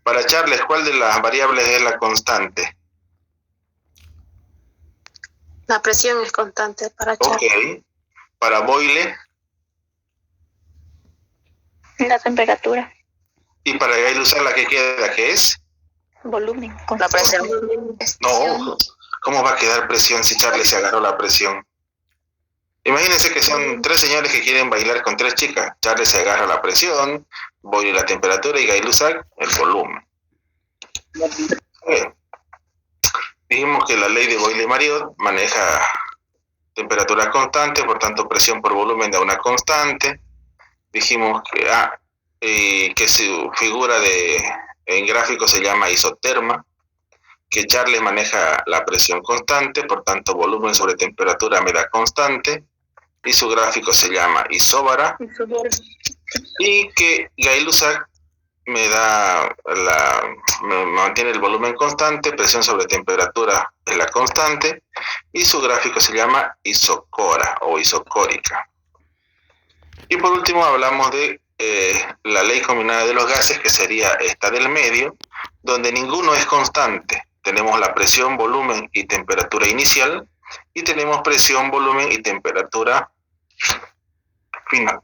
Para Charles, ¿cuál de las variables es la constante? La presión es constante para Charles. Ok. Para Boyle. La temperatura. Y para Gay-Lussac, ¿la que queda? ¿Qué es? Volumen. La presión. No, ¿cómo va a quedar presión si Charles se agarró la presión? Imagínense que son 3 señores que quieren bailar con 3 chicas. Charles se agarra la presión, Boyle la temperatura y Gay-Lussac el volumen. Dijimos que la ley de Boyle-Mariot maneja temperatura constante, por tanto presión por volumen da una constante. Dijimos que su figura en gráfico se llama isoterma, que Charles maneja la presión constante, por tanto volumen sobre temperatura me da constante, y su gráfico se llama isóbara, y que Gay-Lussac me mantiene el volumen constante, presión sobre temperatura es la constante, y su gráfico se llama isocora o isocórica. Y por último hablamos de la ley combinada de los gases, que sería esta del medio, donde ninguno es constante. Tenemos la presión, volumen y temperatura inicial, y tenemos presión, volumen y temperatura final.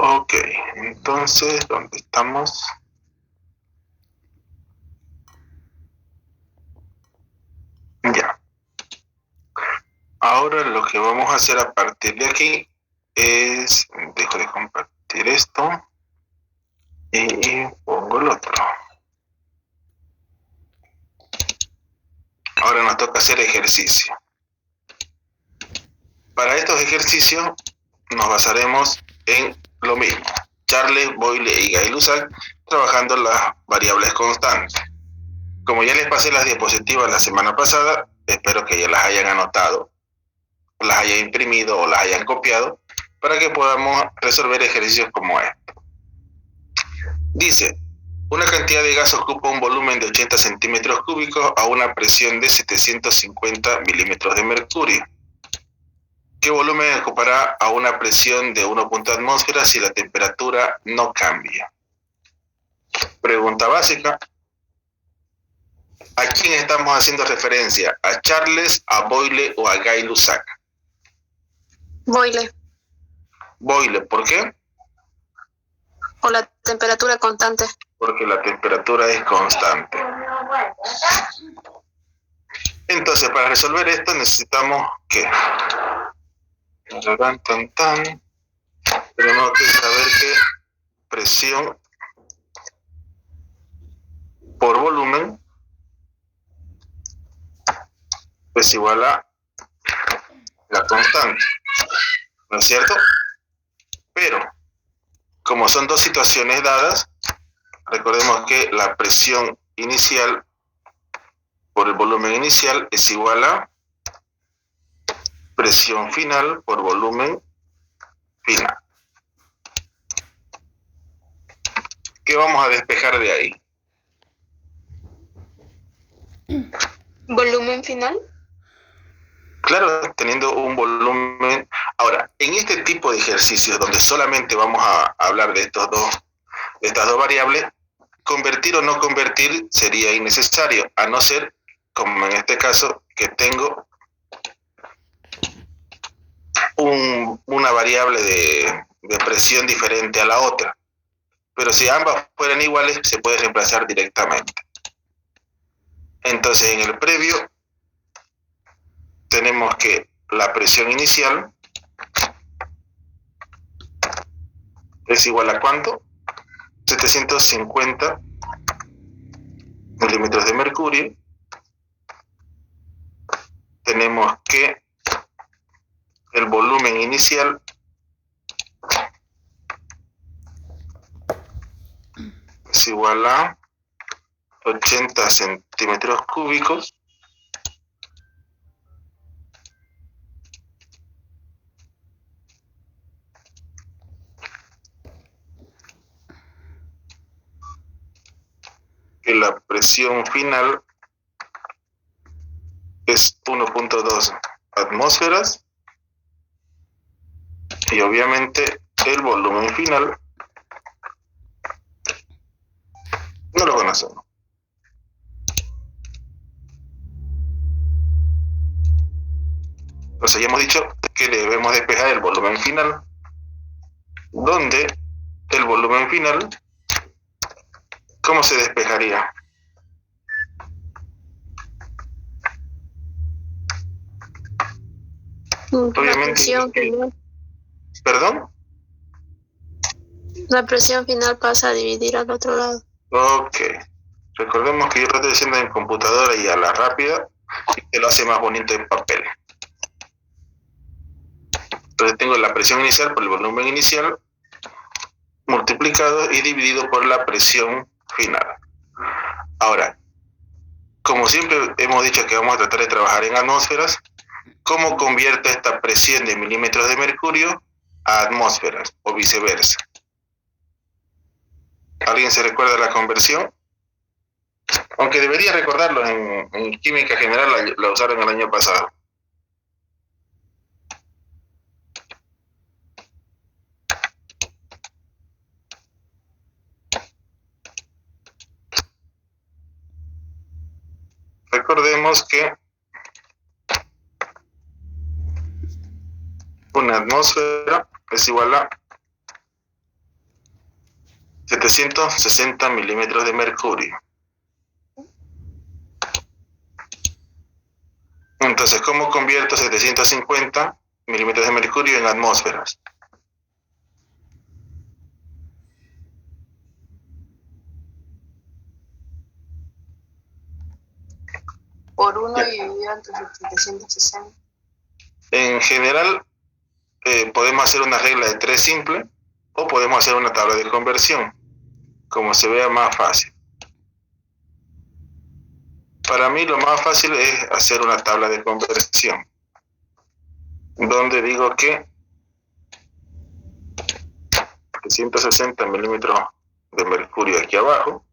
Ok, entonces, ¿dónde estamos? Ya. Ahora lo que vamos a hacer a partir de aquí es, dejo de compartir esto y pongo el otro. Ahora nos toca hacer ejercicio. Para estos ejercicios nos basaremos en lo mismo. Charles, Boyle y Gay-Lussac trabajando las variables constantes. Como ya les pasé las diapositivas la semana pasada, espero que ya las hayan anotado, las hayan imprimido o las hayan copiado para que podamos resolver ejercicios como este. Dice, una cantidad de gas ocupa un volumen de 80 centímetros cúbicos a una presión de 750 milímetros de mercurio. ¿Qué volumen ocupará a una presión de 1 atmósfera si la temperatura no cambia? Pregunta básica. ¿A quién estamos haciendo referencia? ¿A Charles, a Boyle o a Gay-Lussac? Boyle. Boyle, ¿por qué? O la temperatura constante. Porque la temperatura es constante. Entonces, para resolver esto necesitamos ¿qué? Tenemos que saber que presión por volumen es igual a la constante, ¿no es cierto? Pero, como son dos situaciones dadas, recordemos que la presión inicial por el volumen inicial es igual a presión final por volumen final. ¿Qué vamos a despejar de ahí? ¿Volumen final? Claro, teniendo un volumen. Ahora, en este tipo de ejercicios donde solamente vamos a hablar de estas dos variables, convertir o no convertir sería innecesario, a no ser, como en este caso, que tengo una variable de presión diferente a la otra. Pero si ambas fueran iguales, se puede reemplazar directamente. Entonces, en el previo, tenemos que la presión inicial es igual a ¿cuánto? 750 milímetros de mercurio. Tenemos que el volumen inicial es igual a 80 centímetros cúbicos que la presión final es 1.2 atmósferas y obviamente el volumen final no lo conocemos. Entonces ya hemos dicho que debemos despejar el volumen final, donde el volumen final, ¿cómo se despejaría? Obviamente, ¿perdón? La presión final pasa a dividir al otro lado. Ok. Recordemos que yo lo estoy haciendo en computadora y a la rápida, y que lo hace más bonito en papel. Entonces tengo la presión inicial por el volumen inicial multiplicado y dividido por la presión final. Ahora, como siempre hemos dicho que vamos a tratar de trabajar en atmósferas, ¿cómo convierto esta presión de milímetros de mercurio a atmósferas o viceversa? ¿Alguien se recuerda la conversión? Aunque debería recordarlo, en química general la usaron el año pasado. Recordemos que una atmósfera es igual a 760 milímetros de mercurio. Entonces, ¿cómo convierto 750 milímetros de mercurio en atmósferas? Por 1 dividido entre 760. En general, podemos hacer una regla de 3 simple o podemos hacer una tabla de conversión, como se vea más fácil. Para mí lo más fácil es hacer una tabla de conversión, donde digo que 160 milímetros de mercurio aquí abajo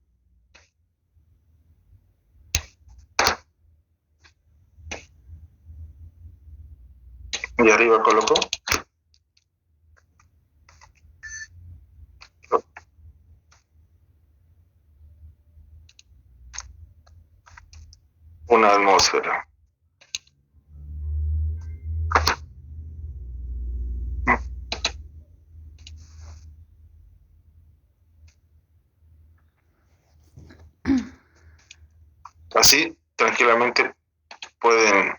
y arriba coloco una atmósfera. Así tranquilamente pueden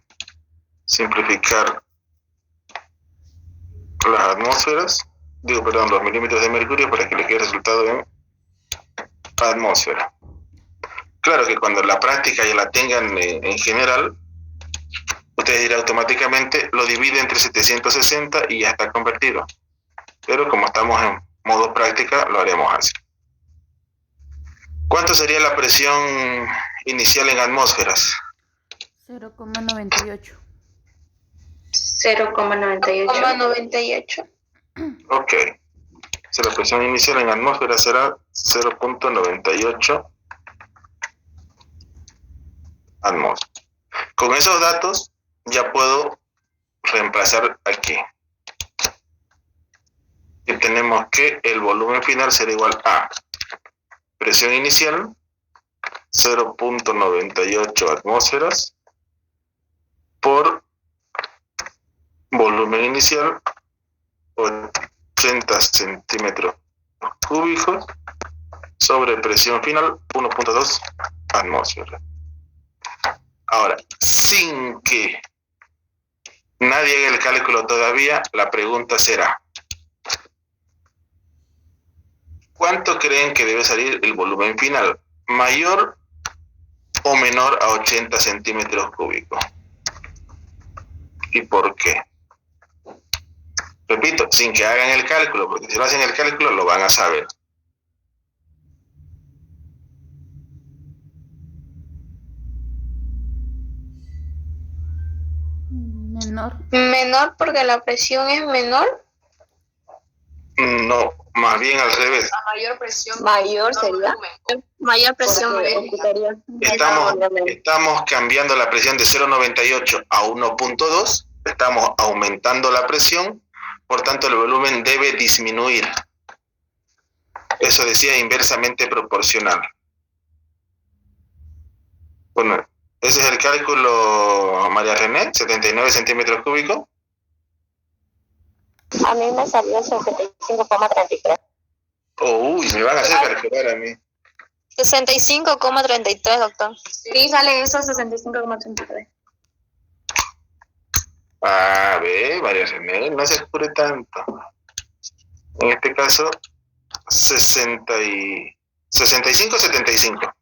simplificar las atmósferas, los milímetros de mercurio para que le quede resultado en atmósfera. Claro que cuando la práctica ya la tengan en general, ustedes dirán automáticamente lo divide entre 760 y ya está convertido. Pero como estamos en modo práctica, lo haremos así. ¿Cuánto sería la presión inicial en atmósferas? 0,98. 0,98. Ok. Si la presión inicial en atmósferas será 0.98 atmósferas. Con esos datos ya puedo reemplazar aquí. Y tenemos que el volumen final será igual a presión inicial 0.98 atmósferas por volumen inicial 80 centímetros cúbicos sobre presión final 1.2 atmósferas. Ahora, sin que nadie haga el cálculo todavía, la pregunta será: ¿cuánto creen que debe salir el volumen final? ¿Mayor o menor a 80 centímetros cúbicos? ¿Y por qué? Repito, sin que hagan el cálculo, porque si lo hacen el cálculo lo van a saber. Menor. Menor porque la presión es menor. No, más bien al revés. La mayor presión. Mayor sería. Mayor presión, mayor. Estamos cambiando la presión de 0,98 a 1,2. Estamos aumentando la presión, por tanto el volumen debe disminuir. Eso decía inversamente proporcional. Bueno, ese es el cálculo, María René, 79 centímetros cúbicos. A mí me salió 65,33. Uy, me van a hacer calcular a mí. 65,33, doctor. Sí, sale eso, 65,33. A ver, María René, no se apure tanto. En este caso, 65, 75.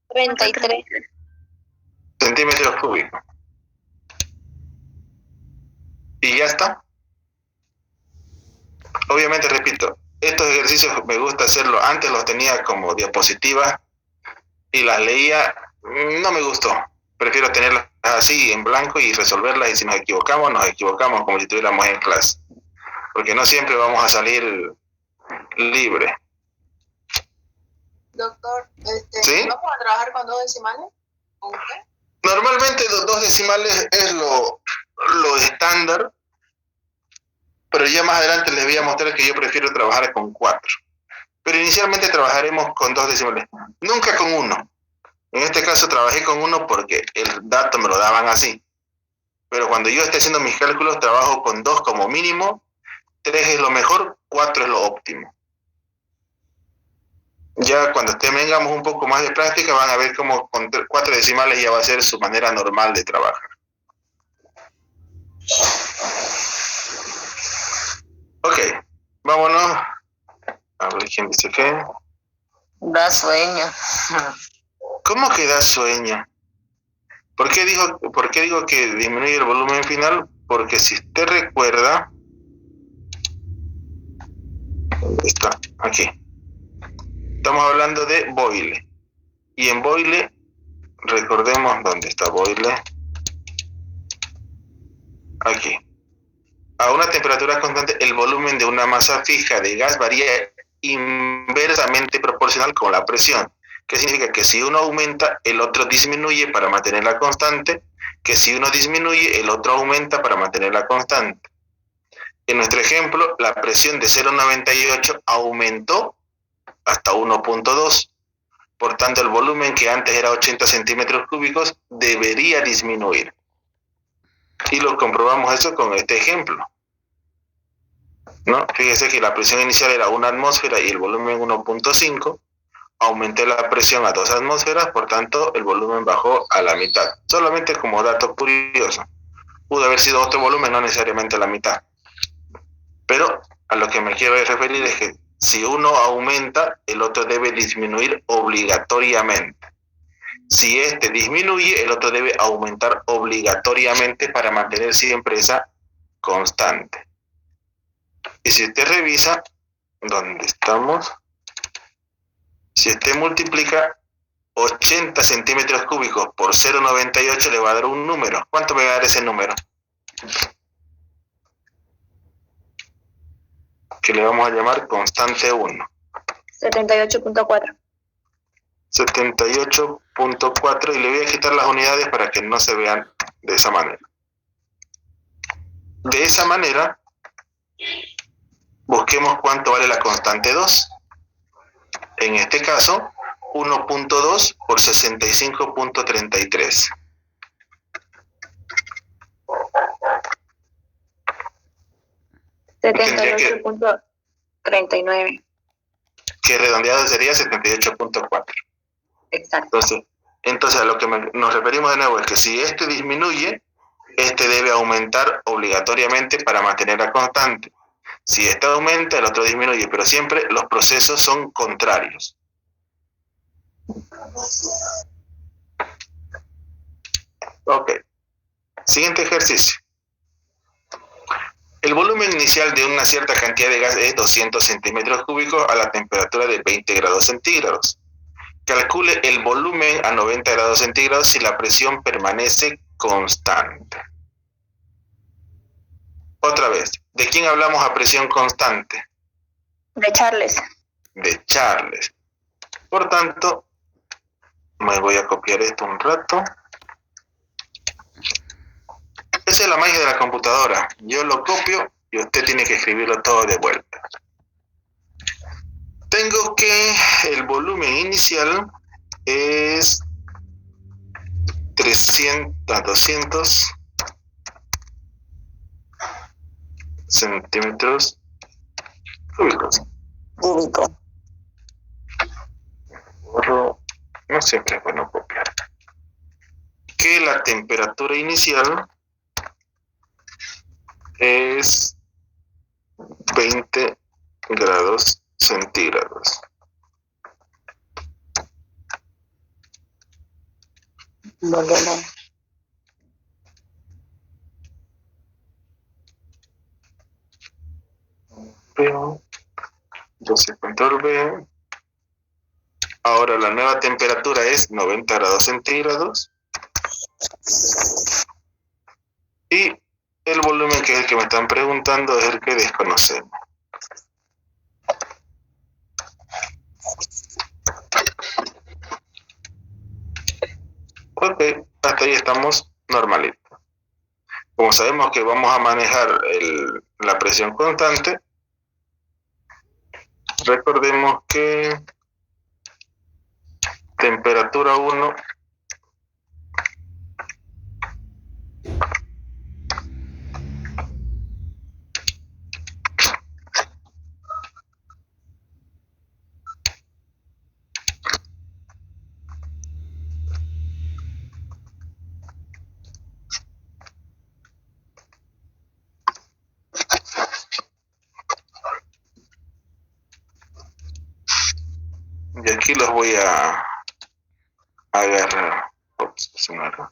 33 Centímetros cúbicos. Y ya está. Obviamente, repito, estos ejercicios me gusta hacerlo. Antes los tenía como diapositivas y las leía. No me gustó. Prefiero tenerlas así en blanco y resolverlas, y si nos equivocamos como si estuviéramos en clase. Porque no siempre vamos a salir libre. Doctor, ¿sí? ¿Vamos a trabajar con 2 decimales? ¿Con qué? Normalmente 2 decimales es lo estándar, pero ya más adelante les voy a mostrar que yo prefiero trabajar con 4. Pero inicialmente trabajaremos con 2 decimales, nunca con 1. En este caso trabajé con 1 porque el dato me lo daban así. Pero cuando yo esté haciendo mis cálculos, trabajo con 2 como mínimo, 3 es lo mejor, 4 es lo óptimo. Ya cuando tengamos un poco más de práctica, van a ver cómo con 4 decimales ya va a ser su manera normal de trabajar. Ok, vámonos. A ver quién dice qué. Da sueño. ¿Cómo que da sueño? ¿Por qué digo que disminuye el volumen final? Porque si usted recuerda, ¿dónde está? Aquí. Estamos hablando de Boyle. Y en Boyle, recordemos dónde está Boyle. Aquí. A una temperatura constante, el volumen de una masa fija de gas varía inversamente proporcional con la presión. ¿Qué significa? Que si uno aumenta, el otro disminuye para mantenerla constante, que si uno disminuye, el otro aumenta para mantenerla constante. En nuestro ejemplo, la presión de 0,98 aumentó hasta 1,2. Por tanto, el volumen que antes era 80 centímetros cúbicos debería disminuir. Y lo comprobamos eso con este ejemplo, ¿no? Fíjese que la presión inicial era 1 atmósfera y el volumen 1,5. Aumenté la presión a 2 atmósferas, por tanto el volumen bajó a la mitad. Solamente como dato curioso. Pudo haber sido otro volumen, no necesariamente la mitad. Pero a lo que me quiero referir es que si uno aumenta, el otro debe disminuir obligatoriamente. Si este disminuye, el otro debe aumentar obligatoriamente para mantener siempre esa constante. Y si usted revisa, ¿dónde estamos? Si usted multiplica 80 centímetros cúbicos por 0,98, le va a dar un número. ¿Cuánto me va a dar ese número? Que le vamos a llamar constante 1. 78,4. 78,4, y le voy a quitar las unidades para que no se vean de esa manera. De esa manera, busquemos cuánto vale la constante 2. En este caso, 1,2 por 65,33. Tendría 78,39. Que redondeado sería 78,4. Exacto. Entonces a lo que nos referimos de nuevo es que si este disminuye, este debe aumentar obligatoriamente para mantenerla constante. Si este aumenta, el otro disminuye, pero siempre los procesos son contrarios. Ok. Siguiente ejercicio. El volumen inicial de una cierta cantidad de gas es 200 centímetros cúbicos a la temperatura de 20 grados centígrados. Calcule el volumen a 90 grados centígrados si la presión permanece constante. Otra vez, ¿de quién hablamos a presión constante? De Charles. de Charles. Por tanto, me voy a copiar esto un rato. Esa es la magia de la computadora. Yo lo copio y usted tiene que escribirlo todo de vuelta. Tengo que el volumen inicial es 200 centímetros cúbicos. No siempre es bueno copiar. Que la temperatura inicial es 20 grados centígrados. Veo, entonces control V. Ahora la nueva temperatura es 90 grados centígrados. Y el volumen, que es el que me están preguntando, es el que desconocemos. Ok, hasta ahí estamos normalitos. Como sabemos que vamos a manejar la presión constante, recordemos que temperatura 1 y aquí los voy a agarrar. Ups, se me agarró.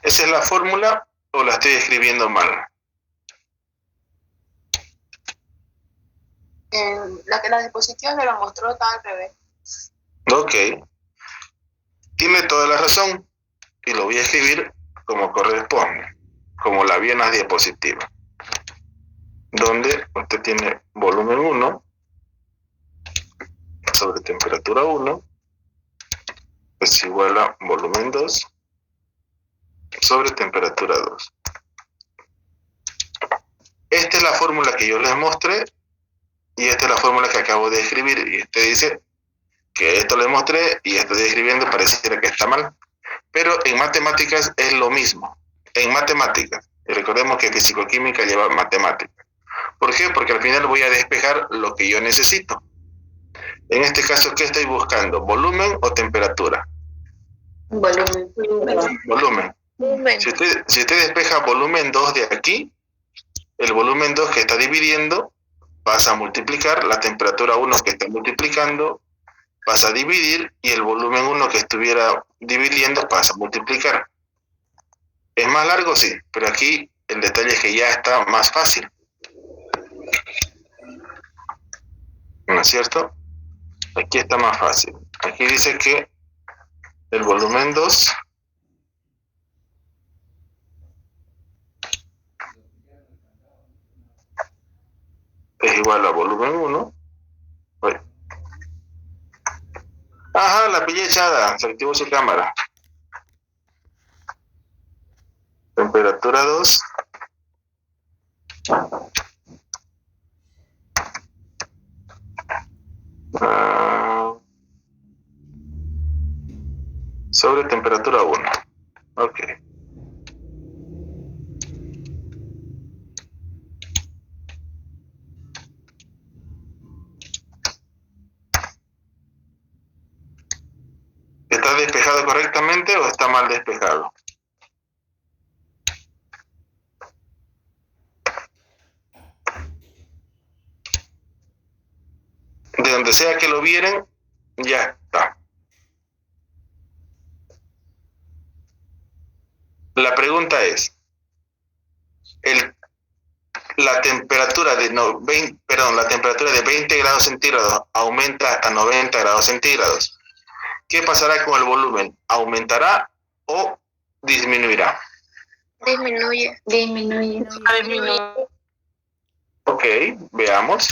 ¿Esa es la fórmula o la estoy escribiendo mal? La disposición me lo mostró, estaba al revés. Ok. Tiene toda la razón y lo voy a escribir como corresponde, como la vi en las diapositivas, donde usted tiene volumen 1 sobre temperatura 1 es igual a volumen 2 sobre temperatura 2. Esta es la fórmula que yo les mostré y esta es la fórmula que acabo de escribir, y usted dice que esto le mostré y esto estoy escribiendo, pareciera que está mal, pero en matemáticas es lo mismo. En matemáticas, y recordemos que fisicoquímica lleva matemáticas. ¿Por qué? Porque al final voy a despejar lo que yo necesito. En este caso, ¿qué estoy buscando? ¿Volumen o temperatura? Volumen. Volumen. Volumen. Si usted despeja volumen 2 de aquí, el volumen 2 que está dividiendo pasa a multiplicar, la temperatura 1 que está multiplicando pasa a dividir, y el volumen 1 que estuviera dividiendo pasa a multiplicar. ¿Es más largo? Sí, pero aquí el detalle es que ya está más fácil. ¿No es cierto? Aquí está más fácil. Aquí dice que el volumen 2 es igual a volumen 1. Ajá, la pillé echada, se activó su cámara. Temperatura 2 sobre temperatura 1. Ok. ¿Está despejado correctamente o está mal despejado? De donde sea que lo vieran, ya está. La pregunta es, la temperatura de la temperatura de 20 grados centígrados aumenta hasta 90 grados centígrados. ¿Qué pasará con el volumen? ¿Aumentará o disminuirá? Disminuye. Disminuye. Ok, veamos.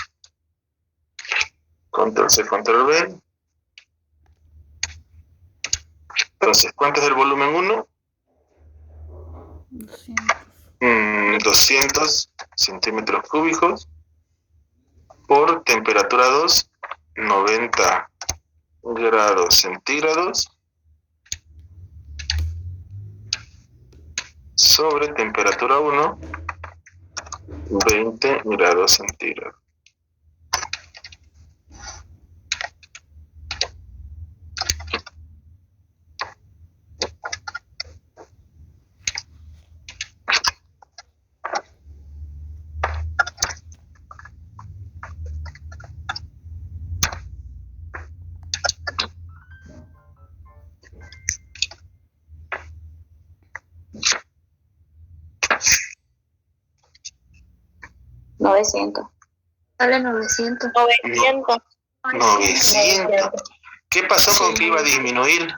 Control C, Control V. Entonces, ¿cuánto es el volumen 1? 200 centímetros cúbicos por temperatura 2, 90 grados centígrados sobre temperatura 1, 20 grados centígrados. Sale 900. 900. ¿Qué pasó con que iba a disminuir?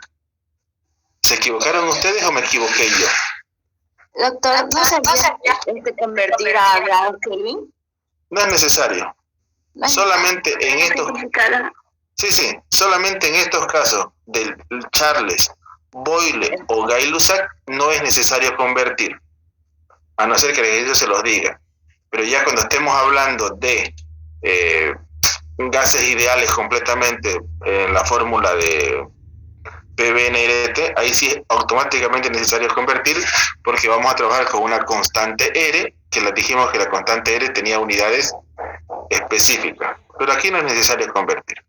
¿Se equivocaron ustedes o me equivoqué yo? Doctor, ¿no se convertir a grados Kelvin? No es necesario. Solamente en estos... Sí, solamente en estos casos del Charles, Boyle o Gay-Lussac no es necesario convertir, a no ser que el ejercicio se los diga. Pero ya cuando estemos hablando de gases ideales completamente en la fórmula de PV/NRT, ahí sí es automáticamente necesario convertir, porque vamos a trabajar con una constante R, que les dijimos que la constante R tenía unidades específicas, pero aquí no es necesario convertir.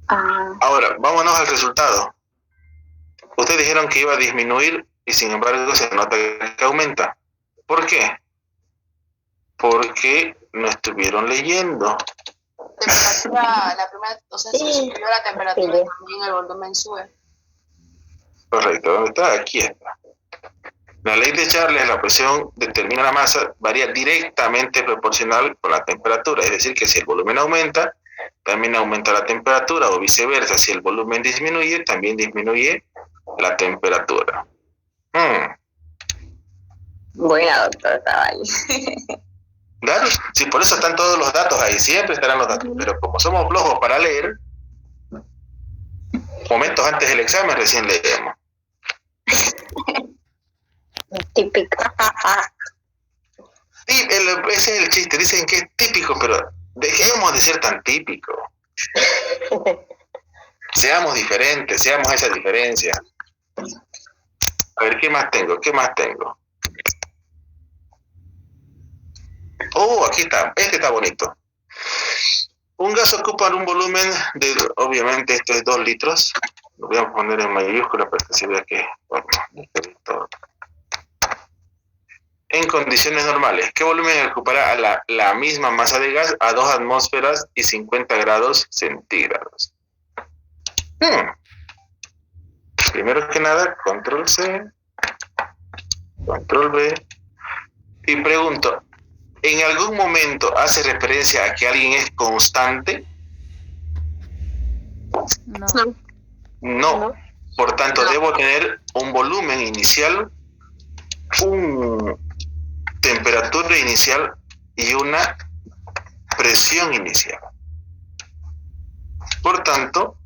Ahora, vámonos al resultado. Ustedes dijeron que iba a disminuir y sin embargo se nota que aumenta. ¿Por qué? Porque no estuvieron leyendo. La primera, o sea, si subió la temperatura, también el volumen sube. Correcto, ¿dónde está? Aquí está. La ley de Charles, la presión determina la masa, varía directamente proporcional con la temperatura. Es decir, que si el volumen aumenta, también aumenta la temperatura, o viceversa. Si el volumen disminuye, también disminuye la temperatura. Buena, doctor, estaba ahí. Claro, sí, por eso están todos los datos ahí, siempre estarán los datos, pero como somos flojos para leer, momentos antes del examen recién leemos. Típico. Sí, ese es el chiste, dicen que es típico, pero dejemos de ser tan típicos. Seamos diferentes, seamos esa diferencia. A ver, ¿qué más tengo? Oh, aquí está, este está bonito. Un gas ocupa un volumen de, obviamente esto es 2 litros. Lo voy a poner en mayúscula para que se vea que, bueno, en condiciones normales, ¿qué volumen ocupará a la misma masa de gas a 2 atmósferas y 50 grados centígrados? Primero que nada, Control C, Control V, y pregunto, ¿en algún momento hace referencia a que alguien es constante? No. Por tanto, debo tener un volumen inicial, una temperatura inicial y una presión inicial. Por tanto,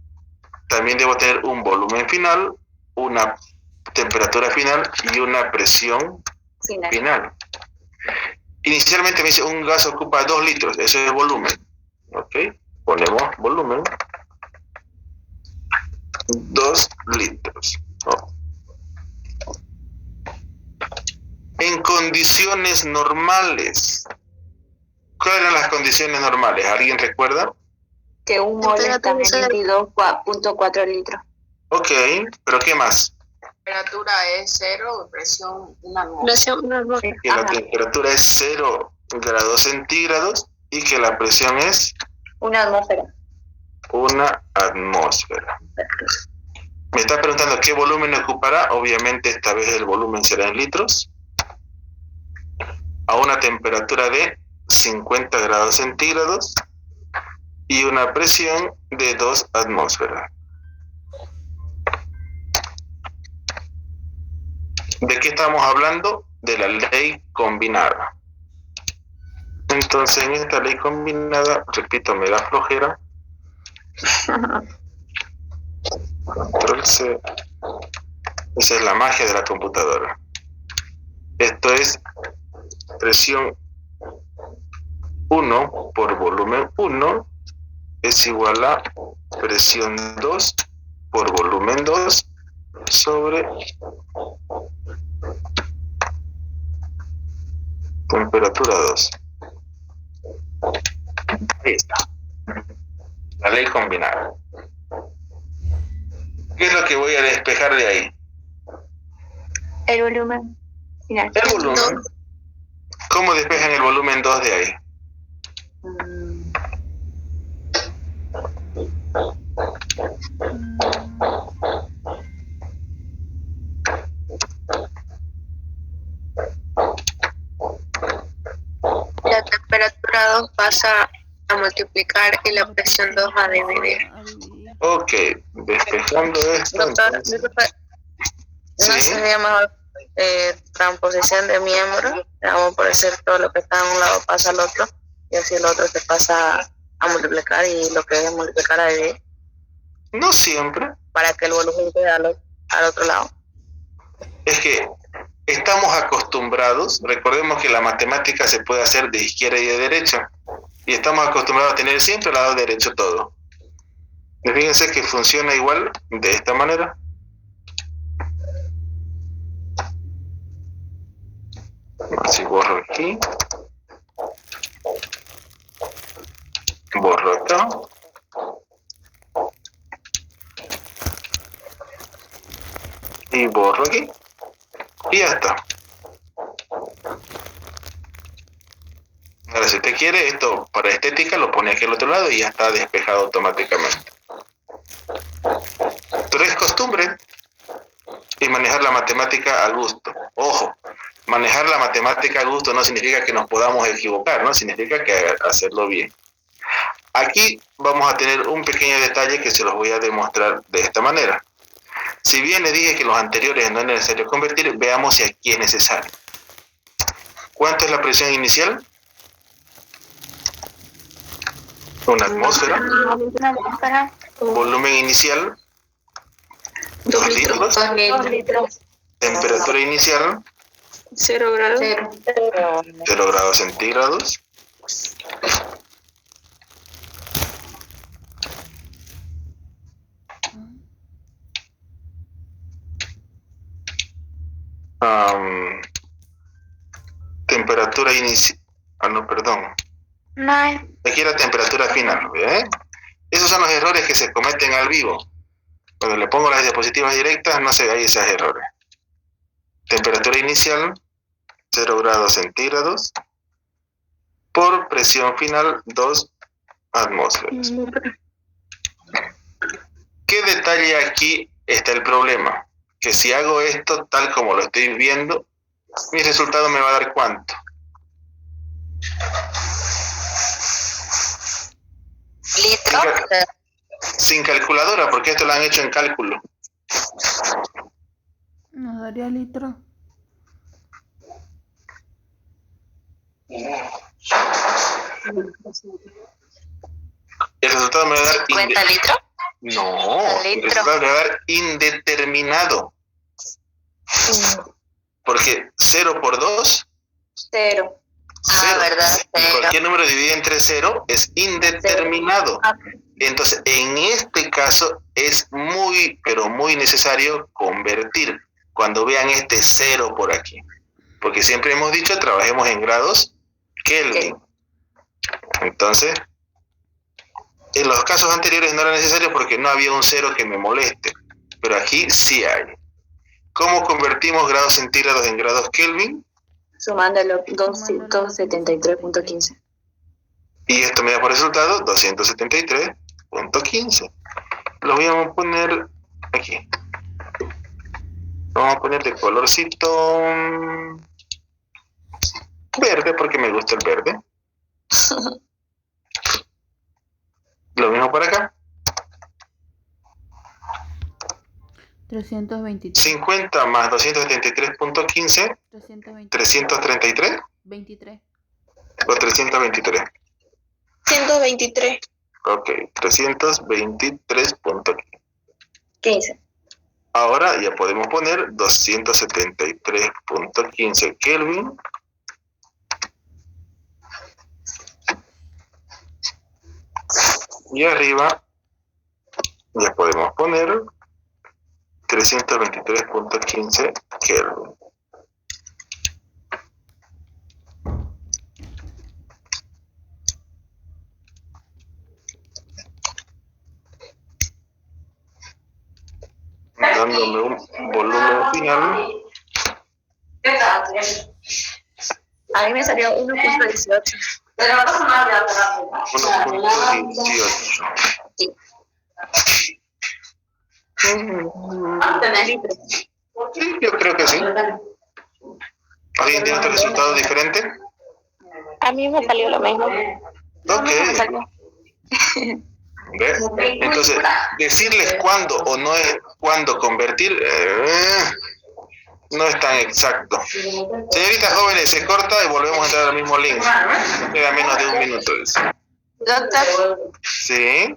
también debo tener un volumen final, una temperatura final y una presión final. Inicialmente me dice un gas ocupa 2 litros, eso es volumen. Ok, ponemos volumen 2 litros. En condiciones normales, ¿cuáles eran las condiciones normales? ¿Alguien recuerda? Que un mol está en 22.4 litros. Ok, pero ¿qué más? Temperatura es 0, presión 1 atmósfera. Que la temperatura es 0 grados centígrados y que la presión es 1 atmósfera. 1 atmósfera. Me está preguntando qué volumen ocupará. Obviamente esta vez el volumen será en litros. a una temperatura de 50 grados centígrados y una presión de 2 atmósferas. ¿De qué estamos hablando? De la ley combinada. Entonces, en esta ley combinada, repito, me da flojera. Control C. Esa es la magia de la computadora. Esto es presión 1 por volumen 1 es igual a presión 2 por volumen 2 sobre temperatura 2. Ahí está. La ley combinada. ¿Qué es lo que voy a despejar de ahí? El volumen final. El volumen. ¿Cómo despejan el volumen 2 de ahí? La temperatura 2 pasa a multiplicar y la presión 2 a dividir. Ok, despejando esto. Doctor, Entonces, disculpe, ¿no sí, sería mejor transposición de miembros? Vamos por decir todo lo que está a un lado pasa al otro y así el otro se pasa a multiplicar y lo que es multiplicar a dividir no siempre. para que el volumen quede al otro lado. Es que estamos acostumbrados, recordemos que la matemática se puede hacer de izquierda y de derecha, y estamos acostumbrados a tener siempre al lado derecho todo. Y fíjense que funciona igual de esta manera. Así borro aquí, borro acá, y borro aquí, y ya está. Ahora, si usted quiere esto para estética, lo pone aquí al otro lado y ya está despejado automáticamente. Pero es costumbre y manejar la matemática al gusto. Ojo, manejar la matemática al gusto no significa que nos podamos equivocar, ¿no? Significa que hacerlo bien. Aquí vamos a tener un pequeño detalle que se los voy a demostrar de esta manera. Si bien les dije que los anteriores no es necesario convertir, veamos si aquí es necesario. ¿Cuánto es la presión inicial? Una atmósfera. Volumen inicial, 2 litros. 2 litros. Temperatura inicial, 0 grados. 0 grados centígrados. Temperatura inicial. No, perdón. No, Aquí la temperatura final. ¿Ve? Esos son los errores que se cometen al vivo. Cuando le pongo las diapositivas directas, no se ve ahí esos errores. Temperatura inicial, 0 grados centígrados. Por presión final, 2 atmósferas. ¿Qué detalle aquí está el problema? Que si hago esto tal como lo estoy viendo, mi resultado me va a dar ¿cuánto? Litro. Sin calculadora, porque esto lo han hecho en cálculo. Nos daría litro. El resultado me va a dar... 50 litros. No, el Litro. resultado me va a dar indeterminado. Porque 0 por 2, 0. 0. verdad, Y 0. cualquier número dividido entre 0 es indeterminado. Entonces, en este caso es muy, pero muy necesario convertir. Cuando vean este 0 por aquí. Porque siempre hemos dicho, trabajemos en grados Kelvin. Entonces, en los casos anteriores no era necesario porque no había un 0 que me moleste. Pero aquí sí hay. ¿Cómo convertimos grados centígrados en grados Kelvin? Sumándolo 273.15. Y esto me da por resultado 273.15. Lo voy a poner aquí. Lo vamos a poner de colorcito Verde, porque me gusta el verde. Lo mismo por acá. 323. 50 más 273.15, 333 23. o 323. 123. Ok, 323.15. 15. Ahora ya podemos poner 273.15 Kelvin. Y arriba ya podemos poner 323.15 Kelvin. Dándome un volumen final. A mí me salió 1.18. 1.18. Sí, yo creo que sí. ¿Alguien tiene otro resultado diferente? A mí me salió lo mismo. Ok. ¿Ve? Entonces, decirles cuándo o no es cuándo convertir no es tan exacto. Señoritas jóvenes, se corta y volvemos a entrar al mismo link. Queda menos de un minuto. Doctor, Sí.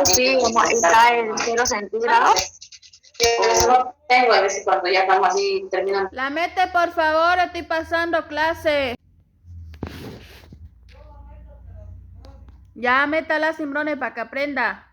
sí, como está en 0 centígrados. Tengo a veces cuando ya estamos así terminando. La mete, por favor, estoy pasando clase. Ya, métala, Simbrone, para que aprenda.